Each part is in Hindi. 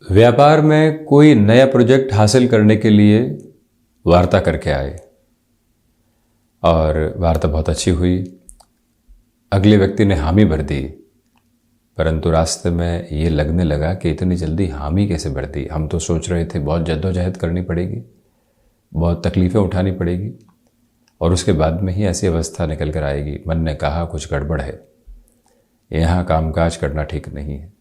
व्यापार में कोई नया प्रोजेक्ट हासिल करने के लिए वार्ता करके आए और वार्ता बहुत अच्छी हुई। अगले व्यक्ति ने हामी भर दी, परंतु रास्ते में ये लगने लगा कि इतनी जल्दी हामी कैसे भर दी। हम तो सोच रहे थे बहुत जद्दोजहद करनी पड़ेगी, बहुत तकलीफ़ें उठानी पड़ेगी और उसके बाद में ही ऐसी अवस्था निकल कर आएगी। मन ने कहा कुछ गड़बड़ है, यहाँ कामकाज करना ठीक नहीं है।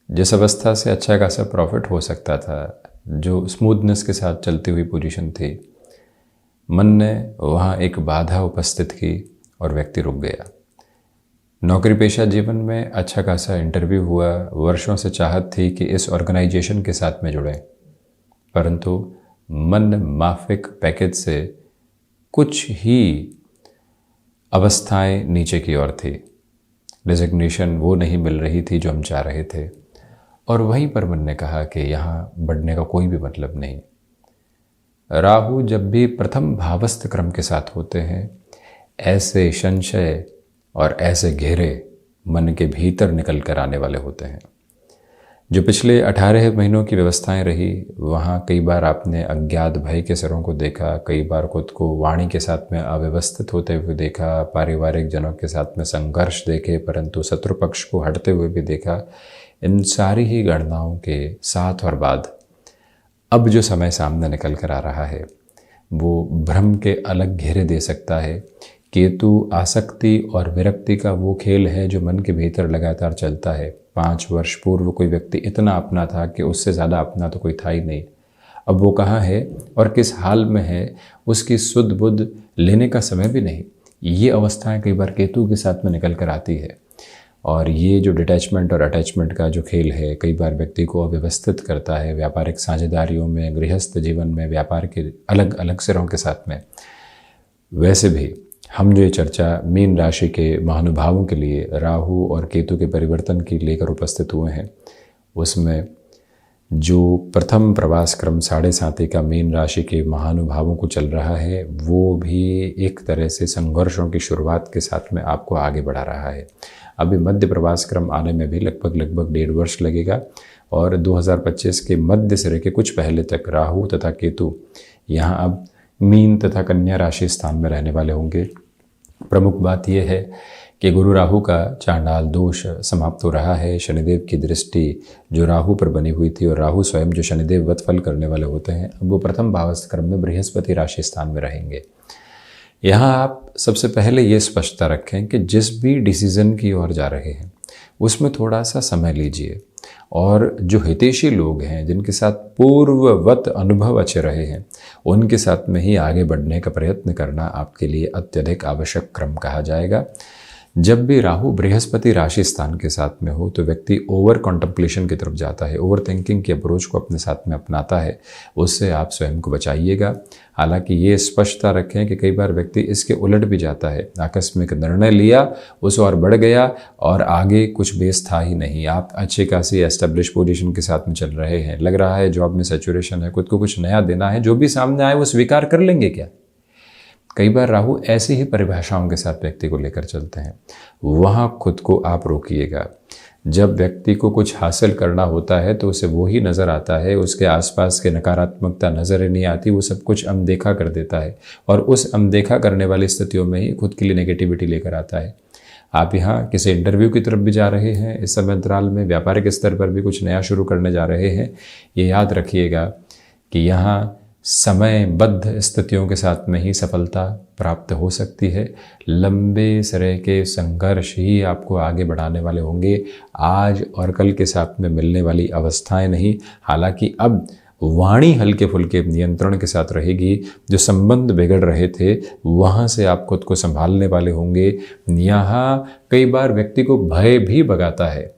जिस अवस्था से अच्छा खासा प्रॉफिट हो सकता था, जो स्मूथनेस के साथ चलती हुई पोजीशन थी, मन ने वहाँ एक बाधा उपस्थित की और व्यक्ति रुक गया। नौकरी पेशा जीवन में अच्छा खासा इंटरव्यू हुआ, वर्षों से चाहत थी कि इस ऑर्गेनाइजेशन के साथ में जुड़ें, परंतु मन माफिक पैकेज से कुछ ही अवस्थाएं नीचे की ओर थी। डिजिग्नेशन वो नहीं मिल रही थी जो हम चाह रहे थे और वहीं पर मन ने कहा कि यहाँ बढ़ने का कोई भी मतलब नहीं। राहु जब भी प्रथम भावस्थ क्रम के साथ होते हैं, ऐसे संशय और ऐसे घेरे मन के भीतर निकल कर आने वाले होते हैं। जो पिछले 18 महीनों की व्यवस्थाएं रही, वहाँ कई बार आपने अज्ञात भय के सिरों को देखा, कई बार खुद को वाणी के साथ में अव्यवस्थित होते हुए देखा, पारिवारिक जनों के साथ में संघर्ष देखे, परंतु शत्रु पक्ष को हटते हुए भी देखा। इन सारी ही गणनाओं के साथ और बाद अब जो समय सामने निकल कर आ रहा है, वो भ्रम के अलग घेरे दे सकता है। केतु आसक्ति और विरक्ति का वो खेल है जो मन के भीतर लगातार चलता है। 5 वर्ष पूर्व कोई व्यक्ति इतना अपना था कि उससे ज़्यादा अपना तो कोई था ही नहीं। अब वो कहाँ है और किस हाल में है, उसकी सुध बुध लेने का समय भी नहीं। ये अवस्थाएं कई बार केतु के साथ में निकल कर आती है और ये जो डिटैचमेंट और अटैचमेंट का जो खेल है, कई बार व्यक्ति को अव्यवस्थित करता है। व्यापारिक साझेदारियों में, गृहस्थ जीवन में, व्यापार के अलग अलग सिरों के साथ में। वैसे भी हम जो ये चर्चा मीन राशि के महानुभावों के लिए राहु और केतु के परिवर्तन की लेकर उपस्थित हुए हैं, उसमें जो प्रथम प्रवास क्रम 7.5 का मीन राशि के महानुभावों को चल रहा है, वो भी एक तरह से संघर्षों की शुरुआत के साथ में आपको आगे बढ़ा रहा है। अभी मध्य प्रवास क्रम आने में भी लगभग 1.5 वर्ष लगेगा और 2025 के मध्य सिरे के कुछ पहले तक राहु तथा केतु यहाँ अब मीन तथा कन्या राशि स्थान में रहने वाले होंगे। प्रमुख बात यह है कि गुरु राहु का चांडाल दोष समाप्त हो रहा है। शनिदेव की दृष्टि जो राहु पर बनी हुई थी और राहु स्वयं जो शनिदेव वत फल करने वाले होते हैं, अब वो प्रथम भावस्थ क्रम में बृहस्पति राशि स्थान में रहेंगे। यहाँ आप सबसे पहले ये स्पष्टता रखें कि जिस भी डिसीजन की ओर जा रहे हैं उसमें थोड़ा सा समय लीजिए और जो हितैषी लोग हैं, जिनके साथ पूर्ववत अनुभव अच्छे रहे हैं, उनके साथ में ही आगे बढ़ने का प्रयत्न करना आपके लिए अत्यधिक आवश्यक क्रम कहा जाएगा। जब भी राहु बृहस्पति राशि स्थान के साथ में हो तो व्यक्ति ओवर कॉन्टम्पलेशन की तरफ जाता है, ओवर थिंकिंग की अप्रोच को अपने साथ में अपनाता है। उससे आप स्वयं को बचाइएगा। हालांकि ये स्पष्टता रखें कि कई बार व्यक्ति इसके उलट भी जाता है। आकस्मिक निर्णय लिया, उस और बढ़ गया और आगे कुछ बेस था ही नहीं। आप अच्छी खासी एस्टेब्लिश पोजीशन के साथ में चल रहे हैं, लग रहा है जॉब में सैचुरेशन है, खुद को कुछ नया देना है, जो भी सामने आए वो स्वीकार कर लेंगे क्या? कई बार राहु ऐसी ही परिभाषाओं के साथ व्यक्ति को लेकर चलते हैं। वहाँ खुद को आप रोकिएगा। जब व्यक्ति को कुछ हासिल करना होता है तो उसे वो ही नज़र आता है, उसके आसपास के नकारात्मकता नज़र नहीं आती, वो सब कुछ अनदेखा कर देता है और उस अनदेखा करने वाली स्थितियों में ही खुद के लिए नेगेटिविटी लेकर आता है। आप यहाँ किसी इंटरव्यू की तरफ भी जा रहे हैं, इस समय अंतराल में व्यापारिक स्तर पर भी कुछ नया शुरू करने जा रहे हैं। ये याद रखिएगा कि यहाँ समयबद्ध स्थितियों के साथ में ही सफलता प्राप्त हो सकती है। लंबे सिरे के संघर्ष ही आपको आगे बढ़ाने वाले होंगे, आज और कल के साथ में मिलने वाली अवस्थाएं नहीं। हालांकि अब वाणी हल्के फुल्के नियंत्रण के साथ रहेगी। जो संबंध बिगड़ रहे थे वहाँ से आप खुद को संभालने वाले होंगे। यहाँ कई बार व्यक्ति को भय भी भगाता है,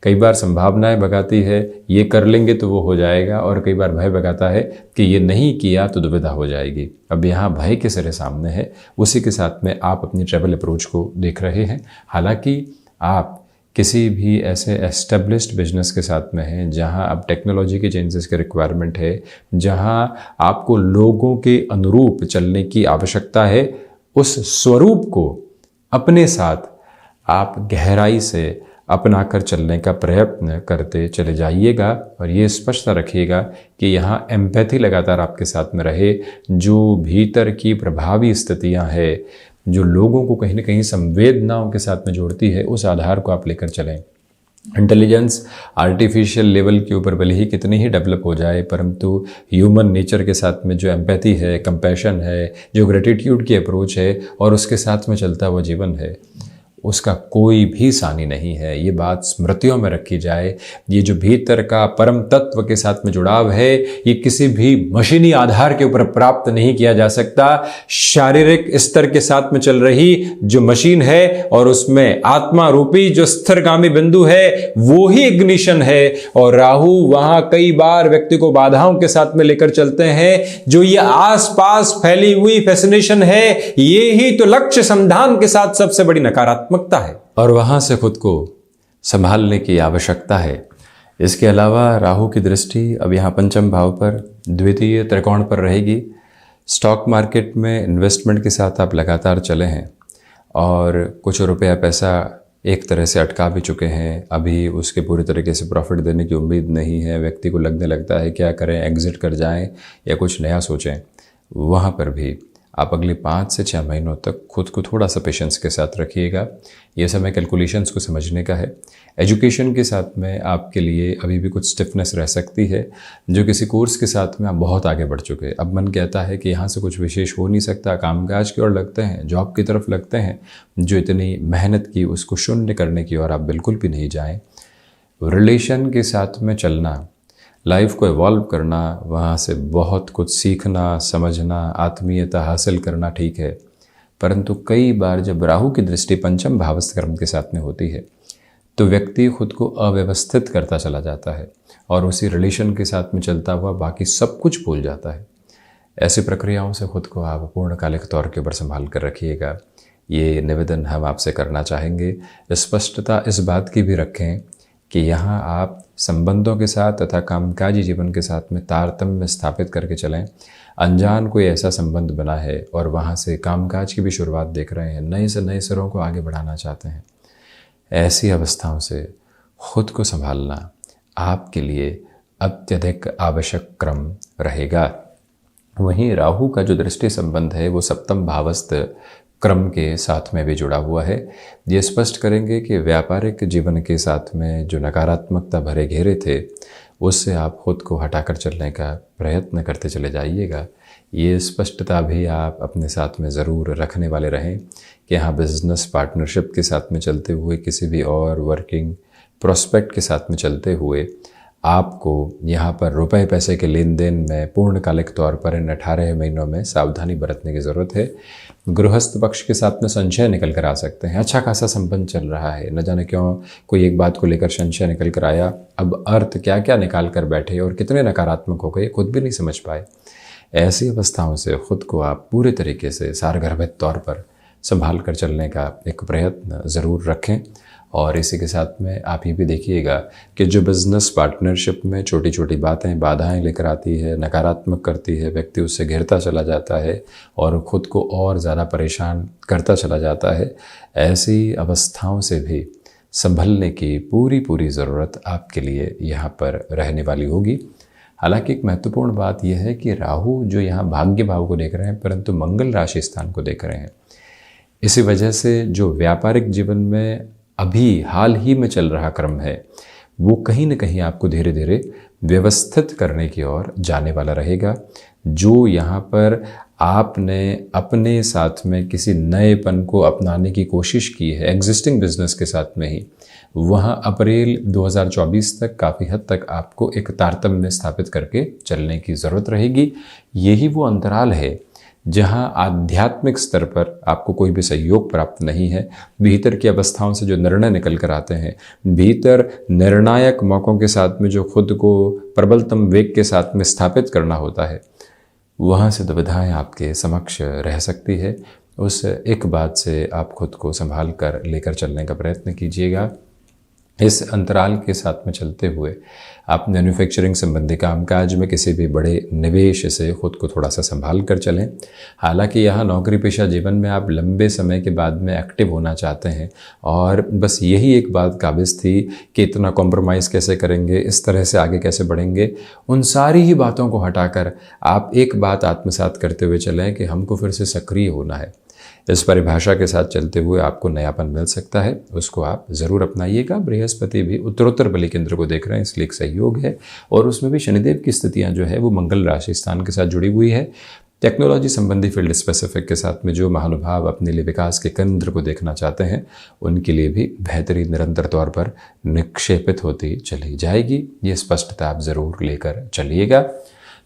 कई बार संभावनाएं भगाती है, ये कर लेंगे तो वो हो जाएगा, और कई बार भय भगाता है कि ये नहीं किया तो दुविधा हो जाएगी। अब यहाँ भय के सिरे सामने है, उसी के साथ में आप अपनी ट्रैवल अप्रोच को देख रहे हैं। हालांकि आप किसी भी ऐसे एस्टेब्लिश्ड बिजनेस के साथ में हैं जहाँ अब टेक्नोलॉजी के चेंजेस की रिक्वायरमेंट है, जहाँ आपको लोगों के अनुरूप चलने की आवश्यकता है, उस स्वरूप को अपने साथ आप गहराई से अपनाकर चलने का प्रयत्न करते चले जाइएगा और ये स्पष्ट रखिएगा कि यहाँ एम्पैथी लगातार आपके साथ में रहे। जो भीतर की प्रभावी स्थितियाँ हैं, जो लोगों को कहीं ना कहीं संवेदनाओं के साथ में जोड़ती है, उस आधार को आप लेकर चलें। इंटेलिजेंस आर्टिफिशियल लेवल के ऊपर भले ही कितनी ही डेवलप हो जाए, परंतु ह्यूमन नेचर के साथ में जो एम्पैथी है, कंपैशन है, जो ग्रेटिट्यूड की अप्रोच है और उसके साथ में चलता हुआ जीवन है, उसका कोई भी सानी नहीं है। ये बात स्मृतियों में रखी जाए। ये जो भीतर का परम तत्व के साथ में जुड़ाव है, ये किसी भी मशीनी आधार के ऊपर प्राप्त नहीं किया जा सकता। शारीरिक स्तर के साथ में चल रही जो मशीन है और उसमें आत्मा रूपी जो स्थिरगामी बिंदु है, वो ही इग्निशन है। और राहु वहां कई बार व्यक्ति को बाधाओं के साथ में लेकर चलते हैं। जो ये आसपास फैली हुई फैसिनेशन है, ये ही तो लक्ष्य संधान के साथ सबसे बड़ी नकारात्मक है और वहां से खुद को संभालने की आवश्यकता है। इसके अलावा राहु की दृष्टि अब यहाँ पंचम भाव पर द्वितीय त्रिकोण पर रहेगी। स्टॉक मार्केट में इन्वेस्टमेंट के साथ आप लगातार चले हैं और कुछ रुपया पैसा एक तरह से अटका भी चुके हैं। अभी उसके पूरी तरीके से प्रॉफिट देने की उम्मीद नहीं है। व्यक्ति को लगने लगता है क्या करें, एग्जिट कर जाएं या कुछ नया सोचें। वहाँ पर भी आप अगले 5 से 6 महीनों तक खुद को थोड़ा सा पेशेंस के साथ रखिएगा। ये समय कैलकुलेशंस को समझने का है। एजुकेशन के साथ में आपके लिए अभी भी कुछ स्टिफनेस रह सकती है। जो किसी कोर्स के साथ में आप बहुत आगे बढ़ चुके हैं, अब मन कहता है कि यहाँ से कुछ विशेष हो नहीं सकता, कामकाज की ओर लगते हैं, जॉब की तरफ लगते हैं। जो इतनी मेहनत की उसको शून्य करने की ओर आप बिल्कुल भी नहीं जाएं। रिलेशन के साथ में चलना, लाइफ को इवॉल्व करना, वहाँ से बहुत कुछ सीखना, समझना, आत्मीयता हासिल करना ठीक है, परंतु कई बार जब राहु की दृष्टि पंचम भावस्थ कर्म के साथ में होती है तो व्यक्ति खुद को अव्यवस्थित करता चला जाता है और उसी रिलेशन के साथ में चलता हुआ बाकी सब कुछ भूल जाता है। ऐसी प्रक्रियाओं से खुद को आप पूर्णकालिक तौर के ऊपर संभाल कर रखिएगा। ये निवेदन हम आपसे करना चाहेंगे। स्पष्टता इस बात की भी रखें कि यहाँ आप संबंधों के साथ तथा कामकाजी जीवन के साथ में तारतम्य स्थापित करके चलें। अनजान कोई ऐसा संबंध बना है और वहाँ से कामकाज की भी शुरुआत देख रहे हैं, नए से नए सिरों को आगे बढ़ाना चाहते हैं, ऐसी अवस्थाओं से खुद को संभालना आपके लिए अत्यधिक आवश्यक क्रम रहेगा। वहीं राहु का जो दृष्टि संबंध है वो सप्तम भावस्थ क्रम के साथ में भी जुड़ा हुआ है। ये स्पष्ट करेंगे कि व्यापारिक जीवन के साथ में जो नकारात्मकता भरे घेरे थे उससे आप खुद को हटाकर चलने का प्रयत्न करते चले जाइएगा। ये स्पष्टता भी आप अपने साथ में ज़रूर रखने वाले रहें कि हाँ, बिजनेस पार्टनरशिप के साथ में चलते हुए, किसी भी और वर्किंग प्रोस्पेक्ट के साथ में चलते हुए आपको यहाँ पर रुपए पैसे के लेन देन में पूर्णकालिक तौर पर इन 18 महीनों में सावधानी बरतने की ज़रूरत है। गृहस्थ पक्ष के साथ में संशय निकल कर आ सकते हैं। अच्छा खासा संबंध चल रहा है, न जाने क्यों कोई एक बात को लेकर संशय निकल कर आया, अब अर्थ क्या क्या निकाल कर बैठे और कितने नकारात्मक हो गए खुद भी नहीं समझ पाए। ऐसी अवस्थाओं से खुद को आप पूरे तरीके से सारगर्भित तौर पर संभाल कर चलने का एक प्रयत्न ज़रूर रखें। और इसी के साथ में आप ये भी देखिएगा कि जो बिज़नेस पार्टनरशिप में छोटी छोटी बातें बाधाएं लेकर आती है, नकारात्मक करती है, व्यक्ति उससे घिरता चला जाता है और ख़ुद को और ज़्यादा परेशान करता चला जाता है। ऐसी अवस्थाओं से भी संभलने की पूरी ज़रूरत आपके लिए यहाँ पर रहने वाली होगी। हालांकि एक महत्वपूर्ण बात यह है कि राहु जो यहाँ भाग्य भाव को देख रहे हैं, परंतु मंगल राशि स्थान को देख रहे हैं। इसी वजह से जो व्यापारिक जीवन में अभी हाल ही में चल रहा क्रम है वो कहीं न कहीं आपको धीरे धीरे व्यवस्थित करने की ओर जाने वाला रहेगा। जो यहाँ पर आपने अपने साथ में किसी नएपन को अपनाने की कोशिश की है एग्जिस्टिंग बिजनेस के साथ में ही, वहाँ अप्रैल 2024 तक काफ़ी हद तक आपको एक तारतम्य स्थापित करके चलने की ज़रूरत रहेगी। यही वो अंतराल है जहाँ आध्यात्मिक स्तर पर आपको कोई भी सहयोग प्राप्त नहीं है। भीतर की अवस्थाओं से जो निर्णय निकल कर आते हैं, भीतर निर्णायक मौक़ों के साथ में जो खुद को प्रबलतम वेग के साथ में स्थापित करना होता है, वहाँ से दुविधाएं आपके समक्ष रह सकती है। उस एक बात से आप खुद को संभाल कर लेकर चलने का प्रयत्न कीजिएगा। इस अंतराल के साथ में चलते हुए आप मैन्युफैक्चरिंग संबंधी कामकाज में किसी भी बड़े निवेश से खुद को थोड़ा सा संभाल कर चलें। हालांकि यहाँ नौकरी पेशा जीवन में आप लंबे समय के बाद में एक्टिव होना चाहते हैं और बस यही एक बात काबिज थी कि इतना कॉम्प्रोमाइज़ कैसे करेंगे, इस तरह से आगे कैसे बढ़ेंगे। उन सारी ही बातों को हटाकर आप एक बात आत्मसात करते हुए चलें कि हमको फिर से सक्रिय होना है। इस परिभाषा के साथ चलते हुए आपको नयापन मिल सकता है, उसको आप ज़रूर अपनाइएगा। बृहस्पति भी उत्तरोत्तर बलि केंद्र को देख रहे हैं, इसलिए एक सहयोग है और उसमें भी शनिदेव की स्थितियां जो है वो मंगल राशि स्थान के साथ जुड़ी हुई है। टेक्नोलॉजी संबंधी फील्ड स्पेसिफिक के साथ में जो महानुभाव अपने लिए विकास के केंद्र को देखना चाहते हैं उनके लिए भी बेहतरीन निरंतर तौर पर निक्षेपित होती चली जाएगी। ये स्पष्टता आप ज़रूर लेकर चलिएगा।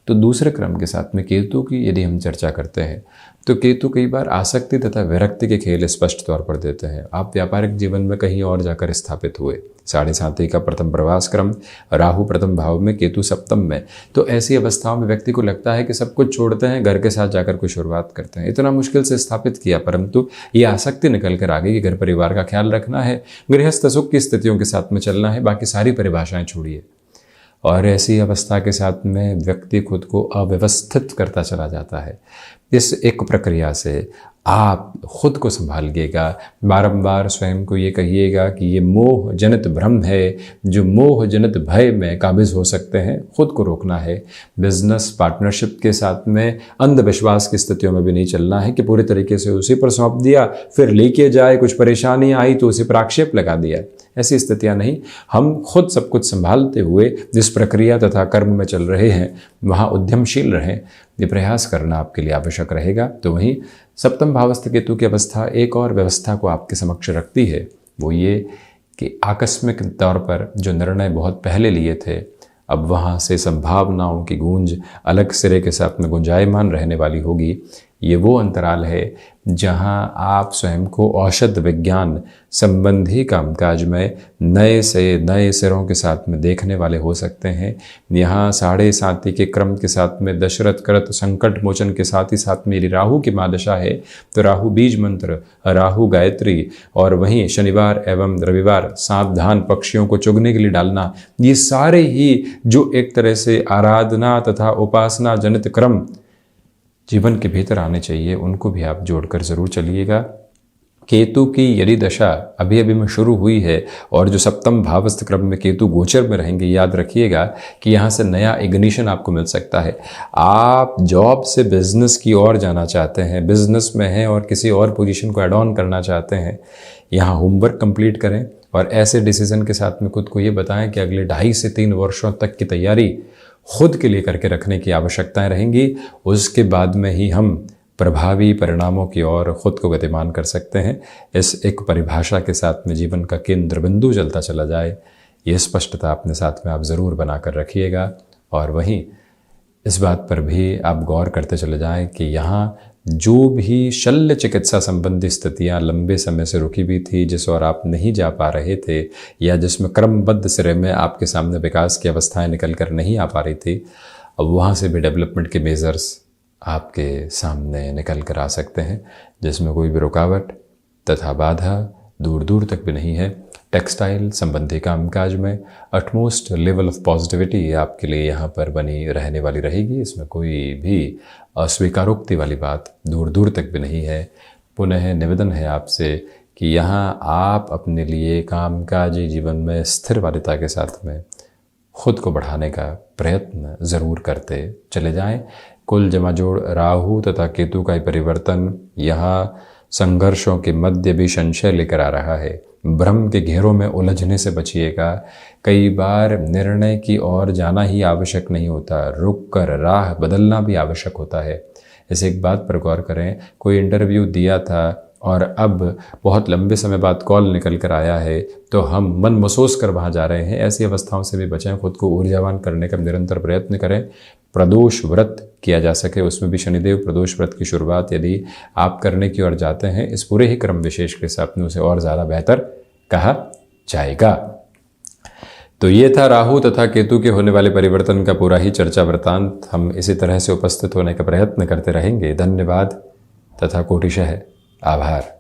तो दूसरे क्रम के साथ में केतु की यदि हम चर्चा करते हैं तो केतु कई बार आसक्ति तथा विरक्ति के खेल स्पष्ट तौर पर देते हैं। आप व्यापारिक जीवन में कहीं और जाकर स्थापित हुए, 7.5 का प्रथम प्रवास क्रम, राहु प्रथम भाव में, केतु सप्तम में, तो ऐसी अवस्थाओं में व्यक्ति को लगता है कि सब कुछ छोड़ते हैं, घर के साथ जाकर कोई शुरुआत करते हैं। इतना मुश्किल से स्थापित किया, परंतु ये आसक्ति निकल कर आ गई कि घर परिवार का ख्याल रखना है, गृहस्थ सुख की स्थितियों के साथ में चलना है, बाकी सारी परिभाषाएं छोड़िए। और ऐसी अवस्था के साथ में व्यक्ति खुद को अव्यवस्थित करता चला जाता है। इस एक प्रक्रिया से आप खुद को संभालिएगा। बारंबार स्वयं को ये कहिएगा कि ये मोह जनित भ्रम है, जो मोह जनित भय में काबिज हो सकते हैं, खुद को रोकना है। बिजनेस पार्टनरशिप के साथ में अंधविश्वास की स्थितियों में भी नहीं चलना है कि पूरे तरीके से उसी पर सौंप दिया, फिर लेके जाए, कुछ परेशानी आई तो उसी पर आक्षेप लगा दिया। ऐसी स्थितियां नहीं, हम खुद सब कुछ संभालते हुए जिस प्रक्रिया तथा कर्म में चल रहे हैं वहाँ उद्यमशील रहें, ये प्रयास करना आपके लिए आवश्यक रहेगा। तो वहीं सप्तम भावस्थ केतु की अवस्था एक और व्यवस्था को आपके समक्ष रखती है, वो ये कि आकस्मिक तौर पर जो निर्णय बहुत पहले लिए थे, अब वहाँ से संभावनाओं की गूंज अलग सिरे के साथ में गुंजायमान रहने वाली होगी। ये वो अंतराल है जहाँ आप स्वयं को औषध विज्ञान संबंधी कामकाज में नए से नए सिरों के साथ में देखने वाले हो सकते हैं। यहाँ 7.5 के क्रम के साथ में दशरथ कृत संकट मोचन के साथ ही साथ मेरी राहु की महादशा है, तो राहु बीज मंत्र, राहु गायत्री और वहीं शनिवार एवं रविवार सावधान पक्षियों को चुगने के लिए डालना, ये सारे ही जो एक तरह से आराधना तथा उपासना जनित क्रम जीवन के भीतर आने चाहिए, उनको भी आप जोड़कर ज़रूर चलिएगा। केतु की यदि दशा अभी अभी में शुरू हुई है और जो सप्तम भावस्थ क्रम में केतु गोचर में रहेंगे, याद रखिएगा कि यहाँ से नया इग्निशन आपको मिल सकता है। आप जॉब से बिजनेस की ओर जाना चाहते हैं, बिजनेस में हैं और किसी और पोजीशन को एड ऑन करना चाहते हैं, यहाँ होमवर्क कंप्लीट करें और ऐसे डिसीजन के साथ में खुद को ये बताएं कि अगले 2.5 से 3 वर्षों तक की तैयारी खुद के लिए करके रखने की आवश्यकताएं रहेंगी। उसके बाद में ही हम प्रभावी परिणामों की ओर खुद को गतिमान कर सकते हैं। इस एक परिभाषा के साथ में जीवन का केंद्र बिंदु चलता चला जाए, ये स्पष्टता अपने साथ में आप ज़रूर बनाकर रखिएगा। और वहीं इस बात पर भी आप गौर करते चले जाएं कि यहाँ जो भी शल्य चिकित्सा संबंधी स्थितियां लंबे समय से रुकी हुई थी, जिस और आप नहीं जा पा रहे थे या जिसमें क्रमबद्ध सिरे में आपके सामने विकास की अवस्थाएं निकल कर नहीं आ पा रही थी, अब वहाँ से भी डेवलपमेंट के मेजर्स आपके सामने निकल कर आ सकते हैं, जिसमें कोई भी रुकावट तथा बाधा दूर दूर तक भी नहीं है। टेक्सटाइल संबंधी कामकाज में अटमोस्ट लेवल ऑफ पॉजिटिविटी आपके लिए यहाँ पर बनी रहने वाली रहेगी। इसमें कोई भी अस्वीकारोक्ति वाली बात दूर दूर तक भी नहीं है। पुनः निवेदन है आपसे कि यहाँ आप अपने लिए कामकाजी जीवन में स्थिर वालिता के साथ में खुद को बढ़ाने का प्रयत्न ज़रूर करते चले जाएं। कुल जमा जोड़ राहु तथा केतु का परिवर्तन यहाँ संघर्षों के मध्य भी संशय लेकर आ रहा है। भ्रम के घेरों में उलझने से बचिएगा। कई बार निर्णय की ओर जाना ही आवश्यक नहीं होता, रुक कर राह बदलना भी आवश्यक होता है। इस एक बात पर गौर करें, कोई इंटरव्यू दिया था और अब बहुत लंबे समय बाद कॉल निकल कर आया है तो हम मन महसूस कर वहाँ जा रहे हैं। ऐसी अवस्थाओं से भी बचें, खुद को ऊर्जावान करने का निरंतर प्रयत्न करें। प्रदोष व्रत किया जा सके, उसमें भी शनिदेव प्रदोष व्रत की शुरुआत यदि आप करने की ओर जाते हैं, इस पूरे ही क्रम विशेष के साथ में उसे और ज़्यादा बेहतर कहा जाएगा। तो ये था राहु तथा केतु के होने वाले परिवर्तन का पूरा ही चर्चा वृत्तांत। हम इसी तरह से उपस्थित होने का प्रयत्न करते रहेंगे। धन्यवाद तथा कोटिशः आभार।